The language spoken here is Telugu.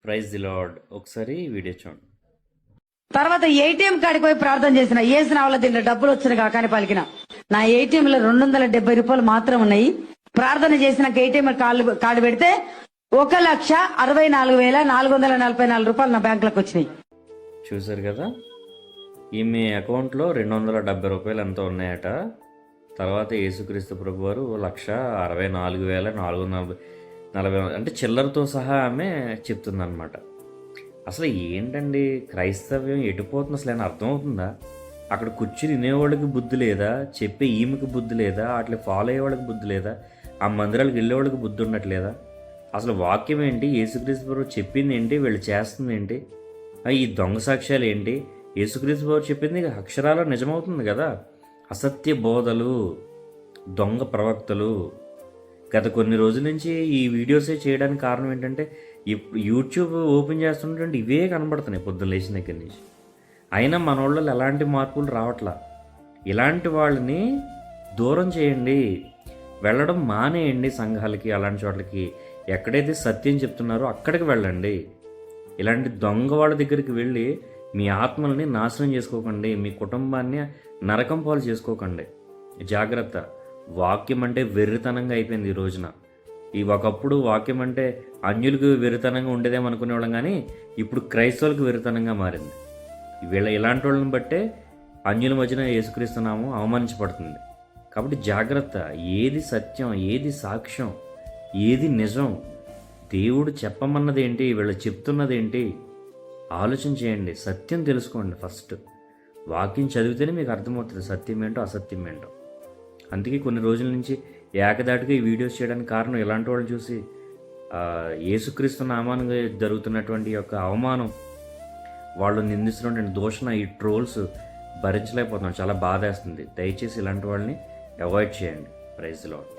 Praise the lord. ఒకసారి వీడియో చూడండి. తర్వాత ఏటీఎం కాడికి పోయి ప్రార్థన చేసిన ఏసిన వాళ్ళ దీంట్లో డబ్బులు వచ్చిన కాకని పలికిన నా ఏటీఎం లో 270 రూపాయలు మాత్రం ఉన్నాయి. ప్రార్థన చేసినాక ఏటీఎం కార్డు పెడితే 1,64,444 రూపాయలు నా బ్యాంకులకు వచ్చినాయి. చూసారు కదా, ఈమె అకౌంట్లో 270 రూపాయలు ఎంతో ఉన్నాయట. తర్వాత యేసుక్రీస్తు ప్రభు వారు 1,64,440 అంటే చిల్లరతో సహా ఆమె చెప్తుందన్నమాట. అసలు ఏంటండి క్రైస్తవ్యం ఎటుపోతుంది అసలు ఏమైనా అర్థమవుతుందా? అక్కడ కూర్చుని వినేవాళ్ళకి బుద్ధి లేదా? చెప్పే ఈమెకి బుద్ధి లేదా? అట్లా ఫాలో అయ్యేవాళ్ళకి బుద్ధి లేదా? ఆ మందిరాలకు వెళ్ళేవాళ్ళకి బుద్ధి ఉండట్లేదా? అసలు వాక్యం ఏంటి? యేసుక్రీస్తు ప్రభు చెప్పింది ఏంటి? వీళ్ళు చేస్తుంది ఏంటి? ఈ దొంగ సాక్ష్యాలు ఏంటి? యేసుక్రీస్తు ప్రభు చెప్పింది అక్షరాలు నిజమవుతుంది కదా. అసత్య బోధలు, దొంగ ప్రవక్తలు గత కొన్ని రోజుల నుంచి ఈ వీడియోసే చేయడానికి కారణం ఏంటంటే యూట్యూబ్ ఓపెన్ చేస్తుంటే ఇవే కనబడుతున్నాయి పొద్దున్న లేచిన దగ్గర నుంచి. అయినా మన వాళ్ళలో ఎలాంటి మార్పులు రావట్లా. ఇలాంటి వాళ్ళని దూరం చేయండి, వెళ్ళడం మానేయండి సంఘాలకి, అలాంటి చోట్లకి. ఎక్కడైతే సత్యం చెప్తున్నారో అక్కడికి వెళ్ళండి. ఇలాంటి దొంగ వాళ్ళ దగ్గరికి వెళ్ళి మీ ఆత్మల్ని నాశనం చేసుకోకండి, మీ కుటుంబాన్ని నరకం పాలు చేసుకోకండి. జాగ్రత్త. వాక్యం అంటే వెర్రితనంగా అయిపోయింది ఈ రోజున. ఒకప్పుడు వాక్యం అంటే అన్యులకు వెర్రితనంగా ఉండేదేమో అనుకునేవాళ్ళం, కానీ ఇప్పుడు క్రైస్తవులకు వెర్రితనంగా మారింది. ఇలాంటి వాళ్ళని బట్టే అన్యుల మధ్యన యేసుక్రీస్తున్నాము అవమానించబడుతుంది. కాబట్టి జాగ్రత్త. ఏది సత్యం, ఏది సాక్ష్యం, ఏది నిజం, దేవుడు చెప్పమన్నది ఏంటి, వీళ్ళు చెప్తున్నది ఏంటి, ఆలోచన చేయండి. సత్యం తెలుసుకోండి. ఫస్ట్ వాక్యం చదివితేనే మీకు అర్థమవుతుంది సత్యం ఏంటో అసత్యం ఏంటో. అందుకే కొన్ని రోజుల నుంచి ఏకదాటిగా ఈ వీడియోస్ చేయడానికి కారణం ఇలాంటి వాళ్ళని చూసి యేసుక్రీస్తు నామానంగా జరుగుతున్నటువంటి యొక్క అవమానం, వాళ్ళు నిందిస్తున్నటువంటి దూషణ, ఈ ట్రోల్స్ భరించలేకపోతున్నాం. చాలా బాధేస్తుంది. దయచేసి ఇలాంటి వాళ్ళని అవాయిడ్ చేయండి. Praise the lord.